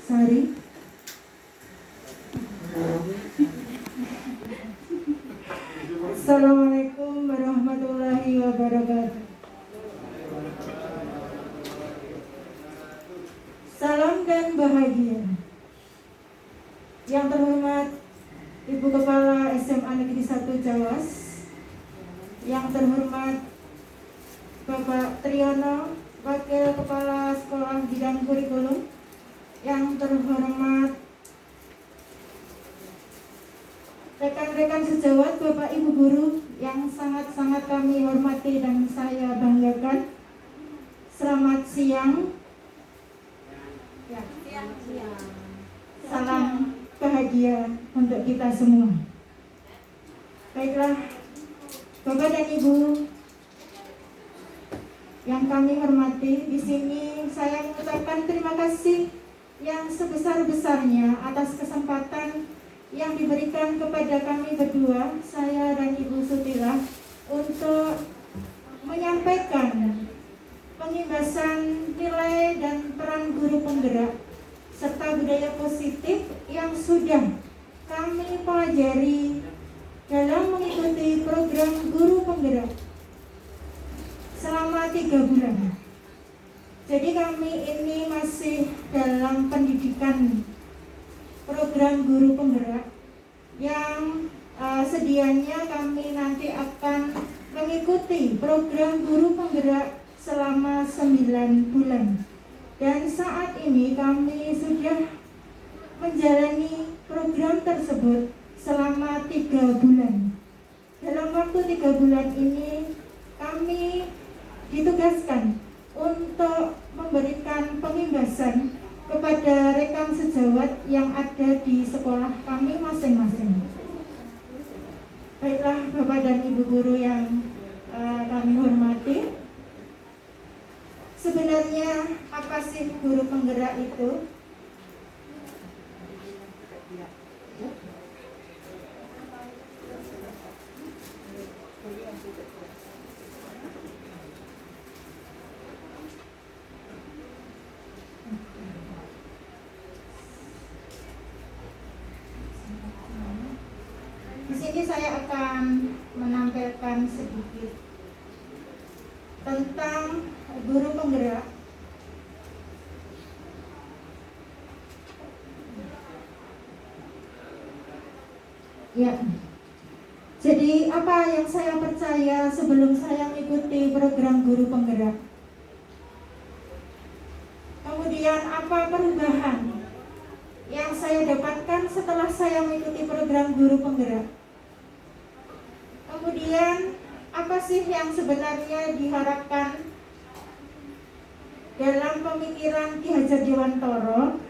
Sari. Assalamualaikum warahmatullahi wabarakatuh. Salam dan bahagia. Yang terhormat Ibu Kepala SMA Negeri 1 Jawas, yang terhormat Bapak Triyono, Wakil Kepala Sekolah Bidang Kurikulum, yang terhormat rekan-rekan sejawat, Bapak Ibu Guru yang sangat-sangat kami hormati dan saya banggakan. Selamat siang. Salam bahagia untuk kita semua. Baiklah, Bapak dan Ibu yang kami hormati, di sini saya mengucapkan terima kasih yang sebesar-besarnya atas kesempatan yang diberikan kepada kami berdua, saya dan Ibu Sutila, untuk menyampaikan pengimbasan nilai dan peran guru penggerak serta budaya positif yang sudah kami pelajari dalam mengikuti program guru penggerak selama 3 bulan. Jadi kami ini masih dalam pendidikan program guru penggerak yang sedianya kami nanti akan mengikuti program guru penggerak selama 9 bulan. Dan saat ini kami sudah menjalani program tersebut selama 3 bulan. Dalam waktu 3 bulan ini kami ditugaskan untuk memberikan pengimbasan kepada rekan sejawat yang ada di sekolah kami masing-masing. Baiklah Bapak dan Ibu guru yang kami hormati, sebenarnya apa sih guru penggerak itu? Di sini saya akan menampilkan sedikit tentang guru penggerak. Ya. Jadi apa yang saya percaya sebelum saya mengikuti program guru penggerak? Kemudian apa perubahan yang saya dapatkan setelah saya mengikuti program guru penggerak? Kemudian apa sih yang sebenarnya diharapkan dalam pemikiran Ki Hajar Dewantara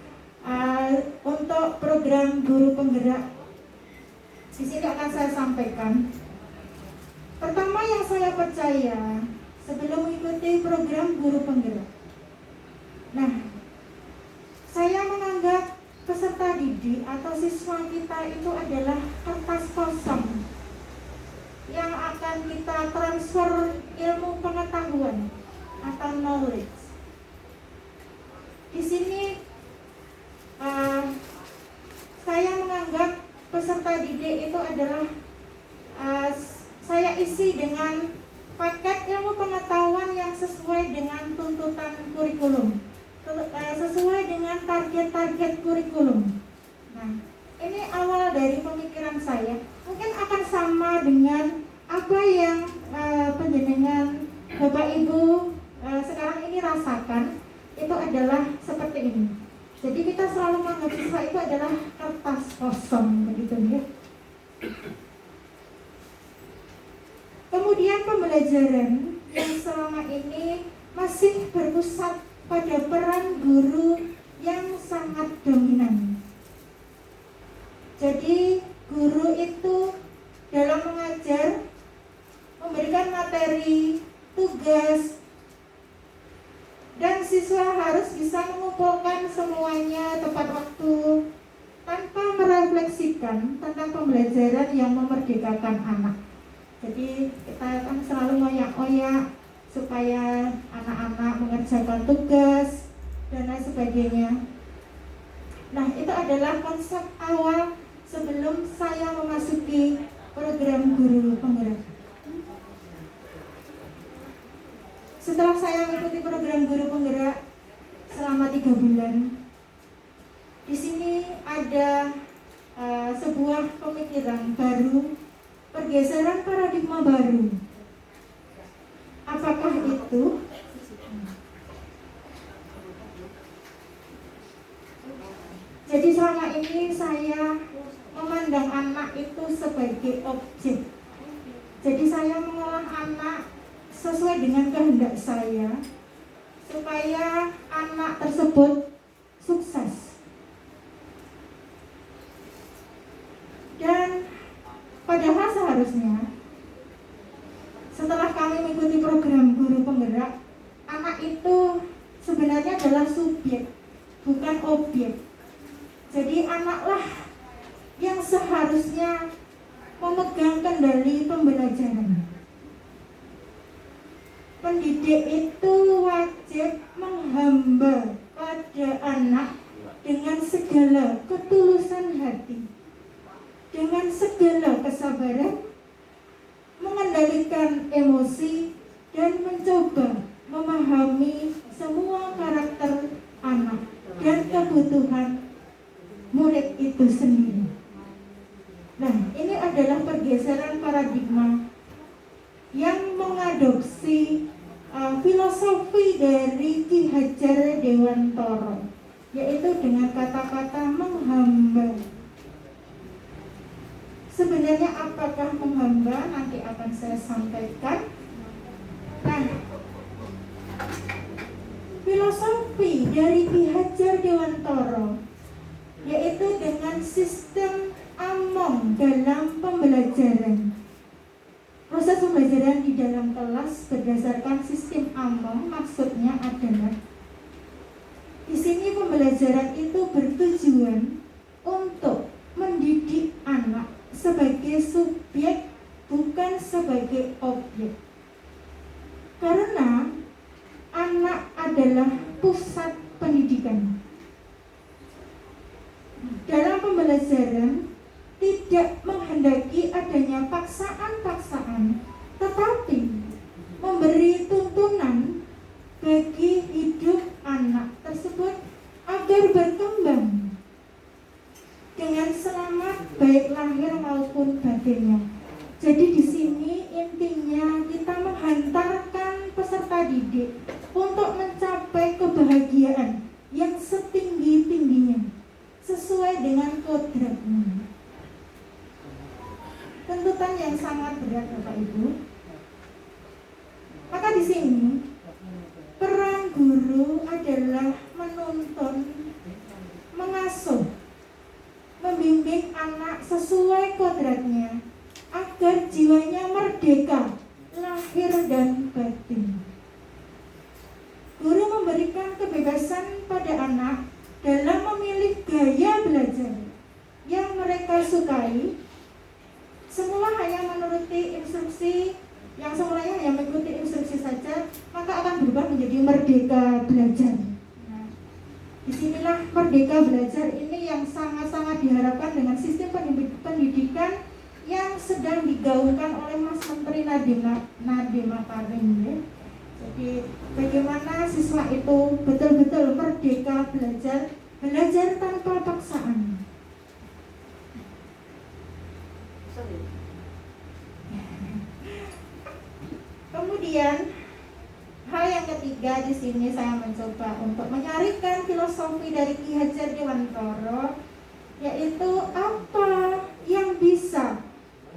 untuk program guru penggerak? Di sini akan saya sampaikan. Pertama yang saya percaya sebelum mengikuti program guru penggerak. Nah, saya menganggap peserta didik atau siswa kita itu adalah kertas kosong yang akan kita transfer ilmu pengetahuan atau knowledge. Di sini saya menganggap peserta didik itu adalah saya isi dengan paket ilmu pengetahuan yang sesuai dengan tuntutan kurikulum, sesuai dengan target-target kurikulum. Nah, ini awal dari pemikiran saya. Mungkin akan sama dengan apa yang penjenengan Bapak Ibu sekarang ini rasakan, itu adalah seperti ini. Jadi kita selalu menganggap siswa itu adalah kertas kosong, begitu ya. Kemudian pembelajaran yang selama ini masih berpusat pada peran guru yang sangat dominan. Jadi guru itu dalam mengajar memberikan materi, tugas, dan siswa harus bisa mengumpulkan semuanya tepat waktu tanpa merefleksikan tentang pembelajaran yang memerdekakan anak. Jadi kita kan selalu ngoyak-ngoyak supaya anak-anak mengerjakan tugas dan lain sebagainya. Nah, itu adalah konsep awal sebelum saya memasuki program guru penggerak. Setelah saya mengikuti program guru penggerak selama 3 bulan, di sini ada sebuah pemikiran baru, pergeseran paradigma baru. Apakah itu? Jadi selama ini saya memandang anak itu sebagai objek. Jadi saya mengolah anak sesuai dengan kehendak saya, supaya anak tersebut sukses. Dan padahal seharusnya setelah kami mengikuti program guru penggerak, anak itu sebenarnya adalah subjek, bukan objek. Jadi anaklah yang seharusnya memegang kendali pembelajaran. Pendidik itu wajib menghamba pada anak dengan segala ketulusan hati, dengan segala kesabaran, mengendalikan emosi, dan mencoba memahami semua karakter anak dan kebutuhan murid itu sendiri. Nah, ini adalah pergeseran paradigma yang mengadopsi filosofi dari Ki Hajar Dewantara, yaitu dengan kata-kata menghamba. Sebenarnya apakah menghamba? Nanti akan saya sampaikan. Nah, filosofi dari Ki Hajar Dewantara yaitu dengan sistem among dalam pembelajaran. Proses pembelajaran di dalam kelas berdasarkan sistem among maksudnya adalah di sini pembelajaran itu bertujuan untuk mendidik anak sebagai subjek, bukan sebagai objek. Karena anak adalah pusat pendidikan. Dalam pembelajaran tidak menghendaki adanya paksaan-paksaan, tetapi memberi tuntunan bagi hidup anak tersebut agar berkembang dengan selamat baik lahir maupun batinnya. Jadi di sini intinya kita menghantarkan peserta didik untuk mencapai kebahagiaan yang setinggi-tingginya sesuai dengan kodratnya. Tuntutan yang sangat berat, Bapak Ibu. Maka di sini peran guru adalah menuntun, mengasuh, membimbing anak sesuai kodratnya agar jiwanya merdeka lahir dan batin. Guru memberikan kebebasan pada anak dalam memilih gaya belajar yang mereka sukai. Semula hanya menuruti instruksi, yang semulanya hanya mengikuti instruksi saja, maka akan berubah menjadi merdeka belajar. Nah, disinilah merdeka belajar ini yang sangat-sangat diharapkan dengan sistem pendidikan yang sedang digaungkan oleh Mas Menteri Nadiem Makarim. Jadi bagaimana siswa itu betul-betul merdeka belajar, belajar tanpa paksaan. Kemudian hal yang ketiga di sini saya mencoba untuk menyarikan filosofi dari Ki Hajar Dewantara, yaitu apa yang bisa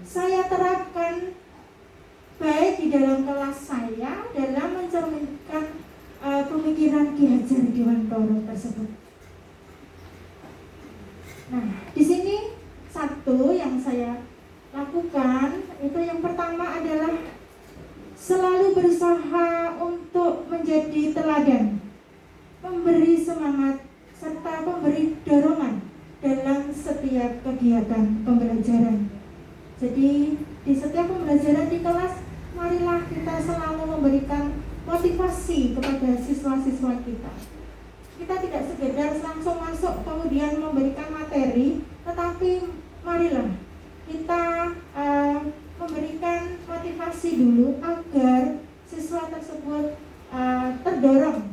saya terapkan baik di dalam kelas saya dalam mencerminkan pemikiran Ki Hajar Dewantara tersebut. Nah, di sini satu yang saya lakukan itu yang pertama adalah selalu berusaha untuk menjadi teladan, memberi semangat serta memberi dorongan dalam setiap kegiatan pembelajaran. Jadi di setiap pembelajaran di kelas, marilah kita selalu memberikan motivasi kepada siswa-siswa kita. kita tidak sekedar langsung masuk kemudian memberikan materi, tetapi marilah kita memberikan motivasi dulu agar siswa tersebut terdorong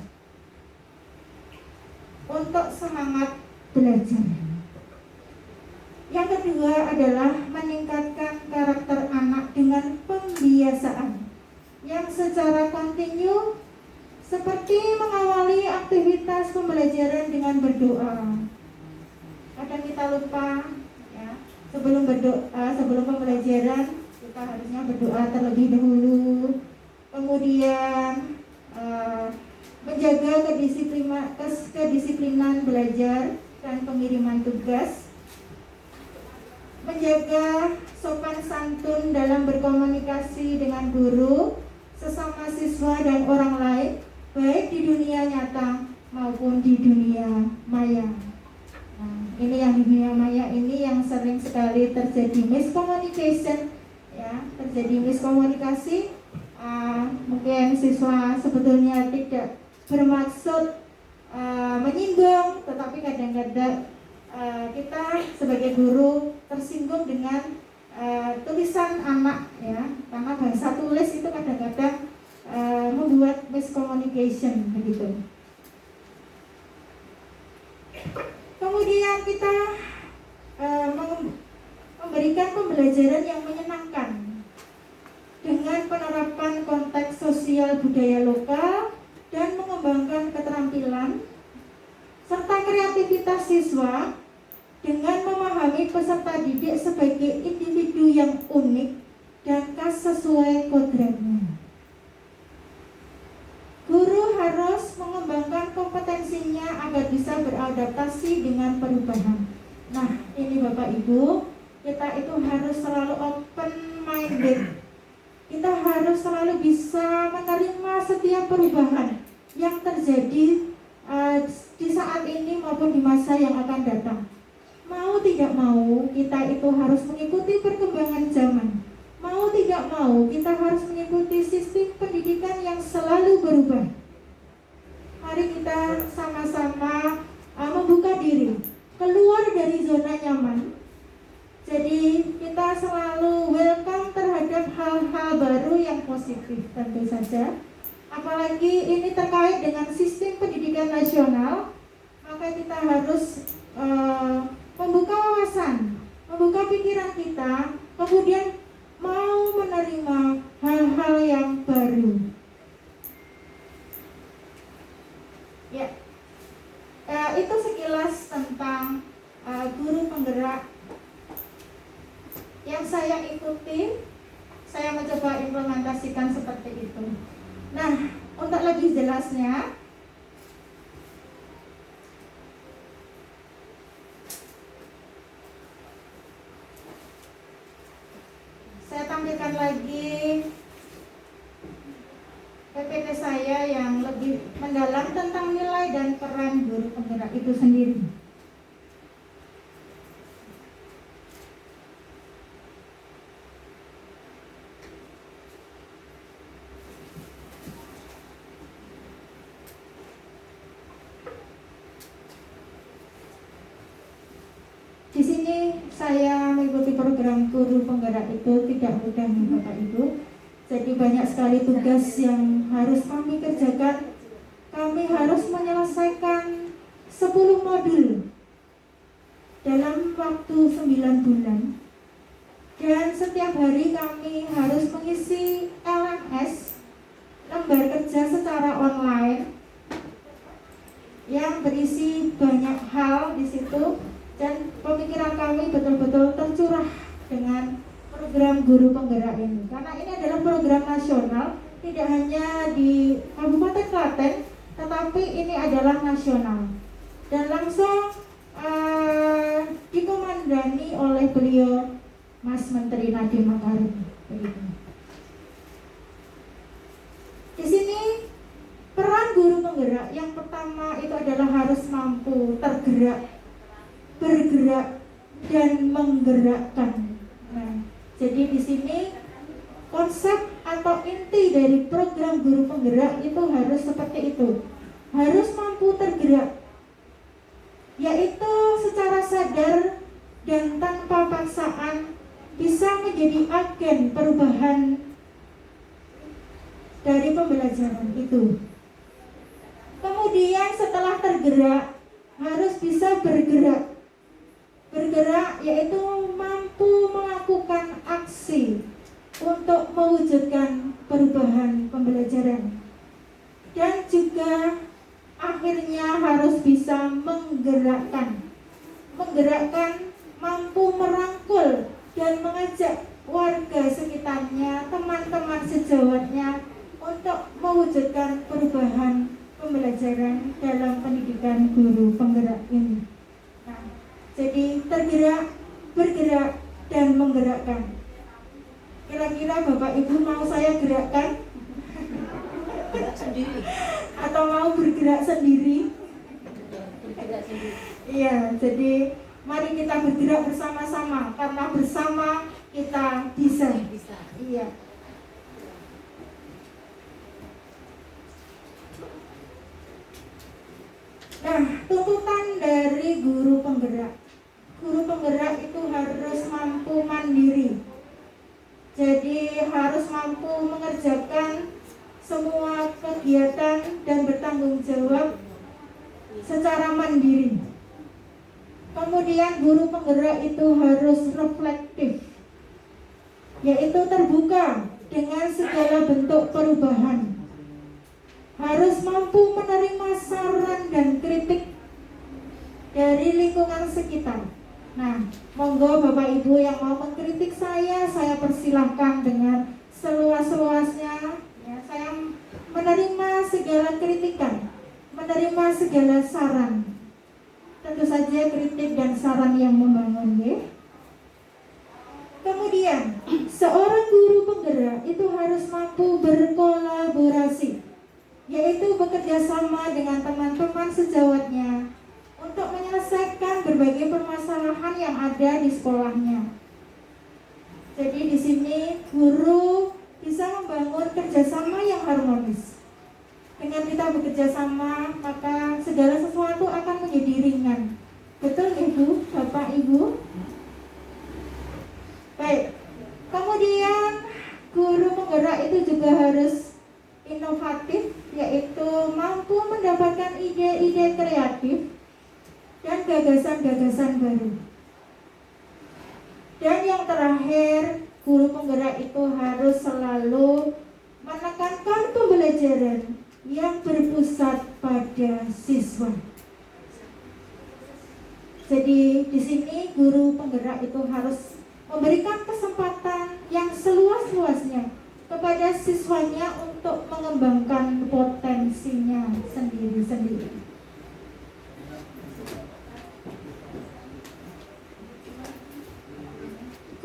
untuk semangat belajar. Yang kedua adalah meningkatkan karakter anak dengan pembiasaan yang secara kontinu, seperti mengawali aktivitas pembelajaran dengan berdoa. Kadang kita lupa, ya, sebelum pembelajaran kita harusnya berdoa terlebih dahulu. Kemudian menjaga kedisiplinan belajar dan pengiriman tugas, menjaga sopan santun dalam berkomunikasi dengan guru, sesama siswa dan orang lain, baik di dunia nyata maupun di dunia maya. Nah, ini yang di dunia maya ini yang sering sekali terjadi miscommunication, ya, terjadi miskomunikasi. Mungkin siswa sebetulnya tidak bermaksud menyinggung, tetapi kadang-kadang kita sebagai guru tersinggung dengan tulisan anak, ya, karena bahasa tulis itu kadang-kadang membuat miscommunication begitu. Kemudian kita memberikan pembelajaran yang menyenangkan dengan penerapan konteks sosial budaya lokal dan mengembangkan keterampilan serta kreativitas siswa dengan memahami peserta didik sebagai individu yang unik dan khas sesuai kodratnya. Guru harus mengembangkan kompetensinya agar bisa beradaptasi dengan perubahan. Nah, ini Bapak Ibu, kita itu harus selalu open minded. Kita harus selalu bisa menerima setiap perubahan yang terjadi di saat ini maupun di masa yang akan datang. Mau tidak mau, kita itu harus mengikuti perkembangan zaman. Mau tidak mau, kita harus mengikuti sistem pendidikan yang selalu berubah. Mari kita sama-sama membuka diri, keluar dari zona nyaman. Jadi kita selalu welcome terhadap hal-hal baru yang positif tentu saja. Apalagi ini terkait dengan sistem pendidikan nasional, maka kita harus membuka wawasan, membuka pikiran kita, kemudian mau menerima hal-hal yang baru. Ya, itu sekilas tentang guru penggerak yang saya ikuti. Saya mencoba implementasikan seperti itu. Nah, untuk lebih jelasnya, saya tampilkan lagi PPT saya yang lebih mendalam tentang nilai dan peran guru penggerak itu sendiri. Di sini saya mengikuti program guru penggerak itu tidak mudah nih Bapak Ibu. Jadi banyak sekali tugas yang harus kami kerjakan. Kami harus menyelesaikan 10 modul dalam waktu 9 bulan. Dan setiap hari kami harus mengisi LMS, lembar kerja secara online, yang berisi banyak hal di situ. Dan pemikiran kami betul-betul tercurah dengan program guru penggerak ini. Karena ini adalah program nasional, tidak hanya di Kabupaten Klaten, tetapi ini adalah nasional. Dan langsung dikomandani oleh beliau Mas Menteri Nadiem Makarim. Di sini peran guru penggerak yang pertama itu adalah harus mampu tergerak, bergerak dan menggerakkan. Nah, jadi di sini konsep atau inti dari program guru penggerak itu harus seperti itu. harus mampu tergerak, yaitu secara sadar dan tanpa paksaan bisa menjadi agen perubahan dari pembelajaran itu. Kemudian setelah tergerak harus bisa bergerak. Bergerak yaitu mampu melakukan aksi untuk mewujudkan perubahan pembelajaran. Dan juga akhirnya harus bisa menggerakkan, mampu merangkul dan mengajak warga sekitarnya, teman-teman sejawatnya untuk mewujudkan perubahan pembelajaran dalam pendidikan guru penggerak ini. Nah, jadi tergerak, bergerak, dan menggerakkan. Kira-kira Bapak Ibu mau saya gerakkan? Sendiri. Atau mau bergerak sendiri? Bergerak sendiri. Iya, jadi mari kita bergerak bersama-sama, karena bersama kita bisa. Iya. Nah, tuntutan dari guru penggerak. Guru penggerak itu harus mampu mandiri. Jadi harus mampu mengerjakan semua kegiatan dan bertanggung jawab secara mandiri. Kemudian guru penggerak itu harus reflektif, yaitu terbuka dengan segala bentuk perubahan. Harus mampu menerima saran dan kritik dari lingkungan sekitar. Nah, monggo Bapak Ibu yang mau mengkritik saya persilahkan dengan seluas-luasnya. Ya, saya menerima segala kritikan, menerima segala saran. Tentu saja kritik dan saran yang membangun, ya. Kemudian, seorang guru penggerak itu harus mampu berkolaborasi, yaitu bekerja sama dengan teman-teman sejawatnya untuk menyelesaikan berbagai permasalahan yang ada di sekolahnya. Jadi di sini guru bisa membangun kerjasama yang harmonis. Dengan kita bekerja sama, maka segala sesuatu akan menjadi ringan. Betul Ibu, Bapak, Ibu? Baik. Kemudian guru penggerak itu juga harus inovatif, yaitu mampu mendapatkan ide-ide kreatif dan gagasan-gagasan baru. Dan yang terakhir, guru penggerak itu harus selalu menekankan pembelajaran yang berpusat pada siswa. Jadi di sini guru penggerak itu harus memberikan kesempatan yang seluas-luasnya kepada siswanya untuk mengembangkan potensinya sendiri-sendiri.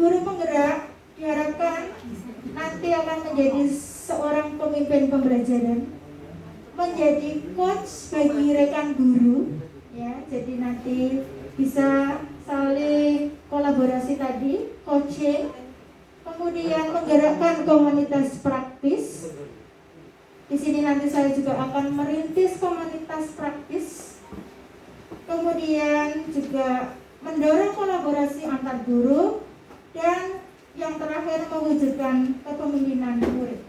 Guru penggerak diharapkan nanti akan menjadi seorang pemimpin pembelajaran, menjadi coach bagi rekan guru, ya. Jadi nanti bisa saling kolaborasi tadi, coaching, kemudian menggerakkan komunitas praktis. Di sini nanti saya juga akan merintis komunitas praktis, kemudian juga mendorong kolaborasi antar guru, dan yang terakhir mewujudkan kepemimpinan murid.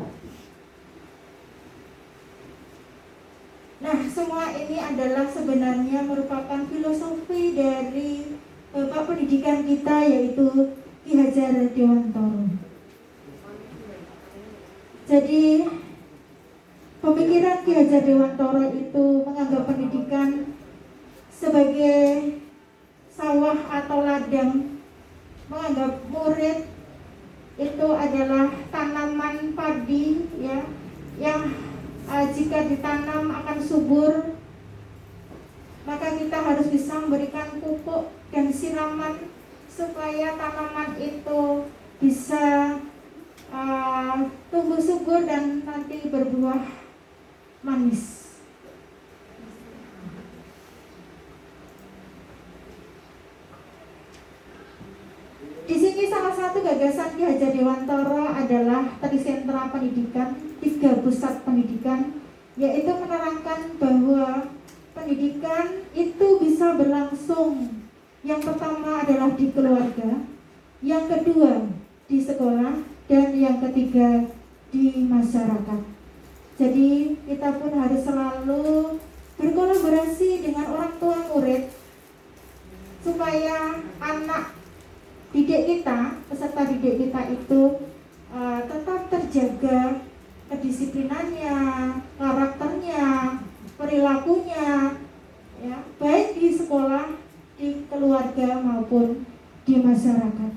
Nah, semua ini adalah sebenarnya merupakan filosofi dari Bapak Pendidikan kita, yaitu Ki Hajar Dewantoro. Jadi, pemikiran Ki Hajar Dewantoro itu menganggap pendidikan sebagai sawah atau ladang, menganggap murid itu adalah tanaman padi, ya, yang jika ditanam akan subur, maka kita harus bisa memberikan pupuk dan siraman supaya tanaman itu bisa tumbuh subur dan nanti berbuah manis. Di sini salah satu gagasan Ki Hajar Dewantoro adalah trisentra pendidikan, 3 pusat pendidikan yaitu menerangkan bahwa pendidikan itu bisa berlangsung. Yang pertama adalah di keluarga, yang kedua di sekolah, dan yang ketiga di masyarakat. Jadi kita pun harus selalu berkolaborasi dengan orang tua murid supaya anak didik kita, peserta didik kita itu tetap terjaga kedisiplinannya, karakternya, perilakunya, ya, baik di sekolah, di keluarga maupun di masyarakat.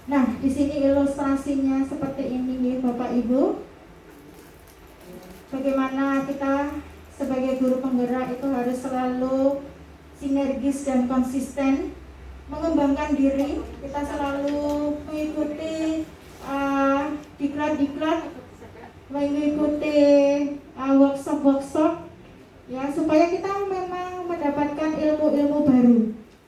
Nah, di sini ilustrasinya seperti ini, Bapak Ibu. Bagaimana kita sebagai guru penggerak itu harus selalu sinergis dan konsisten mengembangkan diri. Kita selalu mengikuti diklat-diklat, mengikuti workshop-workshop, ya, supaya kita memang mendapatkan ilmu-ilmu baru.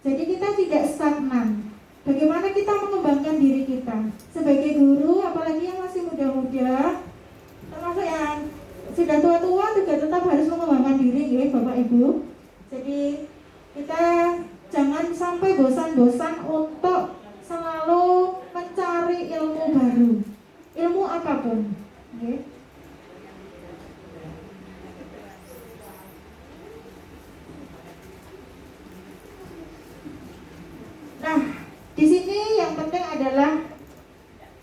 Jadi kita tidak stagnan. Bagaimana kita mengembangkan diri kita sebagai guru, apalagi yang masih muda-muda, termasuk yang sudah tua-tua juga tetap harus mengembangkan diri, ya Bapak Ibu. Jadi kita jangan sampai bosan-bosan untuk selalu mencari ilmu baru, ilmu apapun, okay? Nah, di sini yang penting adalah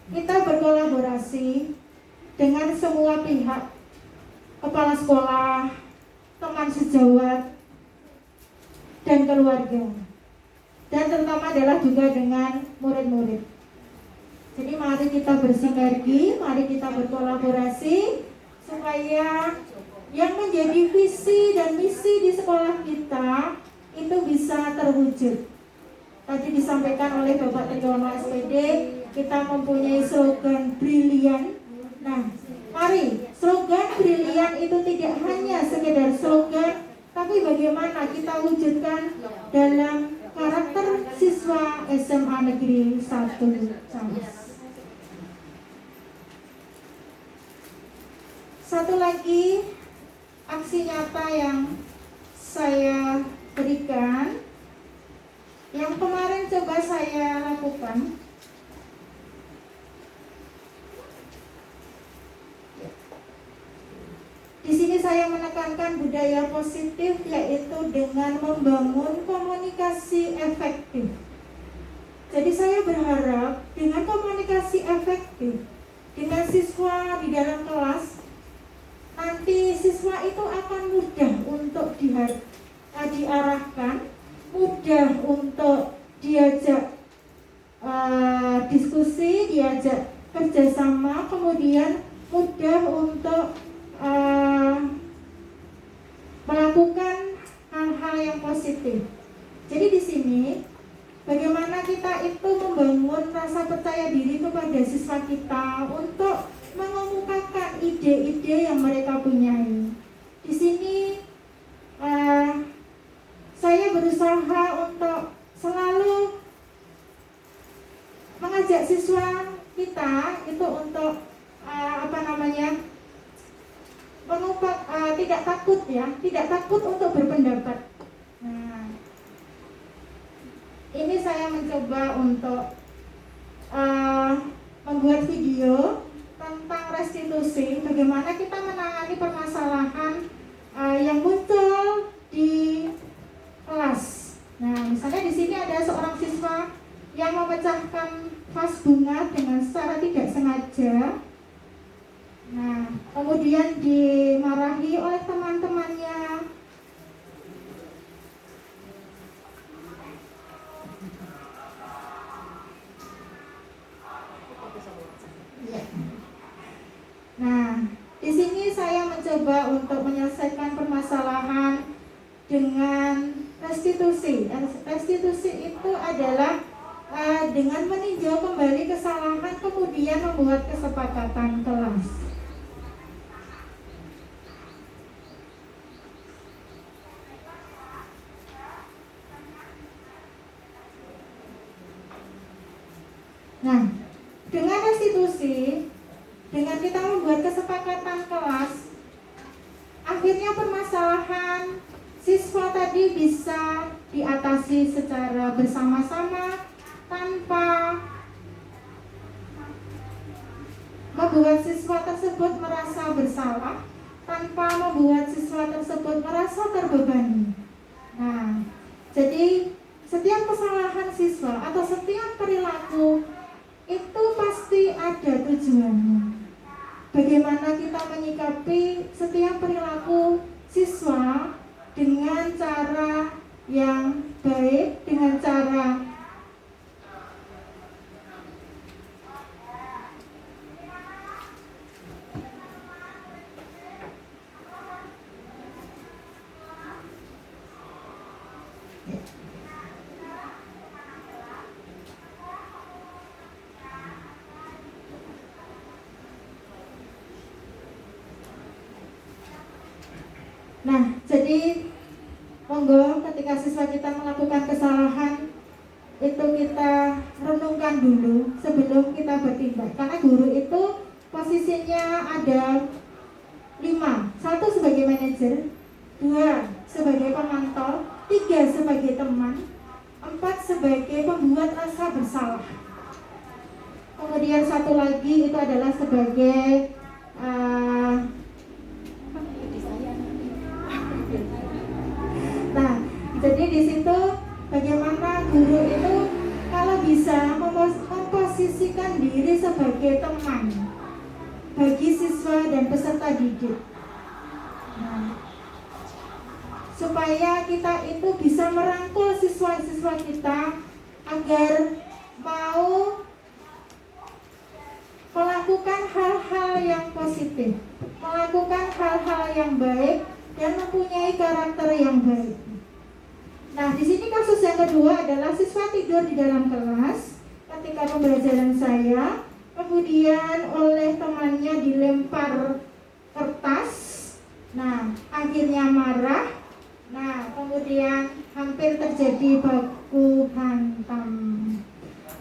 kita berkolaborasi dengan semua pihak, kepala sekolah, teman sejawat, dan keluarga, dan terutama adalah juga dengan murid-murid. Jadi mari kita bersinergi, mari kita berkolaborasi supaya yang menjadi visi dan misi di sekolah kita itu bisa terwujud. Tadi disampaikan oleh Bapak Triyono SPD, kita mempunyai slogan brilian. Nah, mari slogan brilian itu tidak hanya sekedar slogan, tapi bagaimana kita wujudkan dalam karakter siswa SMA Negeri 1 Camas. Satu lagi aksi nyata yang saya berikan, yang kemarin coba saya lakukan, di sini saya menekankan budaya positif, yaitu dengan membangun komunikasi efektif. Jadi saya berharap dengan komunikasi efektif dengan siswa di dalam kelas, nanti siswa itu akan mudah untuk diarahkan, mudah untuk diajak diskusi, diajak kerjasama, kemudian mudah untuk melakukan hal-hal yang positif. Jadi di sini bagaimana kita itu membangun rasa percaya diri kepada siswa kita untuk mengemukakan ide-ide yang mereka punyai. Di sini saya berusaha untuk selalu mengajak siswa kita itu untuk tidak takut, ya, tidak takut untuk berpendapat. Nah, ini saya mencoba untuk membuat video tentang restitusi, bagaimana kita menangani permasalahan yang muncul di kelas. Nah, misalnya di sini ada seorang siswa yang memecahkan vas bunga dengan secara tidak sengaja. Nah, kemudian dimarahi oleh teman-temannya. Nah, di sini saya mencoba untuk menyelesaikan permasalahan dengan restitusi. Restitusi itu adalah dengan meninjau kembali kesalahan, kemudian membuat kesepakatan kelas. Nah, dengan restitusi, dengan kesepakatan kelas, akhirnya permasalahan siswa tadi bisa diatasi secara bersama-sama tanpa membuat siswa tersebut merasa bersalah, tanpa membuat siswa tersebut merasa terbebani. Nah, jadi setiap kesalahan siswa atau setiap perilaku itu pasti ada tujuannya. Bagaimana kita menyikapi setiap perilaku siswa dengan cara yang baik, dengan cara Nah, jadi monggo ketika siswa kita melakukan kesalahan itu kita renungkan dulu sebelum kita bertindak. Karena guru itu posisinya ada 5. 1 sebagai manajer, 2 sebagai pemantau, 3 sebagai teman, 4 sebagai pembuat rasa bersalah. Kemudian 1 lagi itu adalah sebagai jadi di situ bagaimana guru itu kalau bisa memposisikan diri sebagai teman bagi siswa dan peserta didik. Nah, supaya kita itu bisa merangkul siswa-siswa kita agar mau melakukan hal-hal yang positif, melakukan hal-hal yang baik dan mempunyai karakter yang baik. Nah, di sini kasus yang kedua adalah siswa tidur di dalam kelas ketika pembelajaran saya, kemudian oleh temannya dilempar kertas. Nah, akhirnya marah. Nah, kemudian hampir terjadi baku hantam.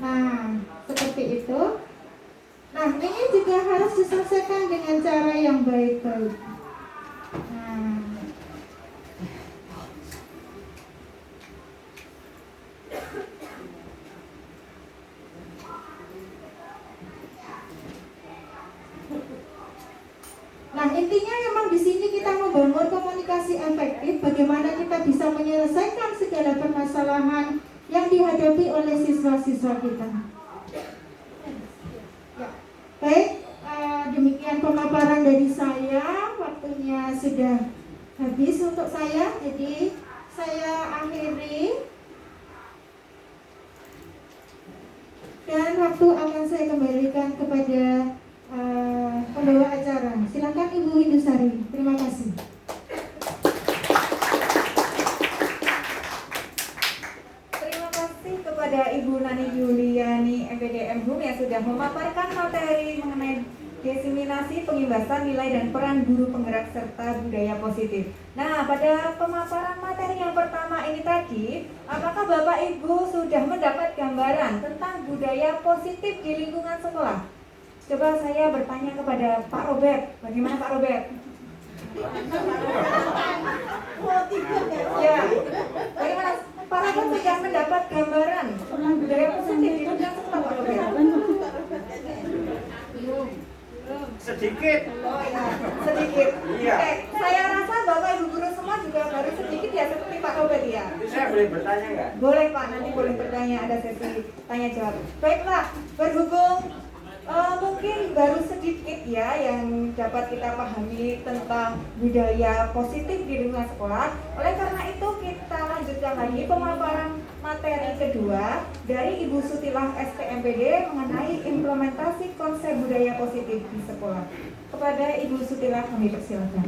Nah, seperti itu. Nah, ini juga harus diselesaikan dengan cara yang baik-baik. Nah, intinya memang di sini kita membangun komunikasi efektif, bagaimana kita bisa menyelesaikan segala permasalahan yang dihadapi oleh siswa-siswa kita. Ya. Baik, demikian pemaparan dari saya. Waktunya sudah habis untuk saya, jadi saya akhiri. Dan waktu akan saya kembalikan kepada pembawa acara. Silakan Ibu Indusari. Terima kasih. Terima kasih kepada Ibu Nani Yuliani MPDM HUM yang sudah memaparkan materi mengenai diseminasi pengimbasan nilai dan peran guru penggerak serta budaya positif. Nah, pada pemaparan materi yang pertama ini tadi, apakah Bapak Ibu sudah mendapat gambaran tentang budaya positif di lingkungan sekolah? Coba saya bertanya kepada Pak Robert, bagaimana Pak Robert? Ya, bagaimana Pak Robert sudah mendapat gambaran budaya positif di lingkungan sekolah Pak Robert? Sedikit. Oh ya, sedikit. Iya. Saya rasa Bapak Ibu guru semua juga baru sedikit ya seperti Pak Robert ya. Saya boleh bertanya nggak? Boleh Pak, nanti boleh bertanya, ada sesi tanya jawab. Baiklah, berhubung mungkin baru sedikit ya yang dapat kita pahami tentang budaya positif di lingkungan sekolah. Oleh karena itu kita lanjutkan lagi pemaparan materi kedua dari Ibu Sutilah STMPD mengenai implementasi konsep budaya positif di sekolah. Kepada Ibu Sutilah kami persilakan.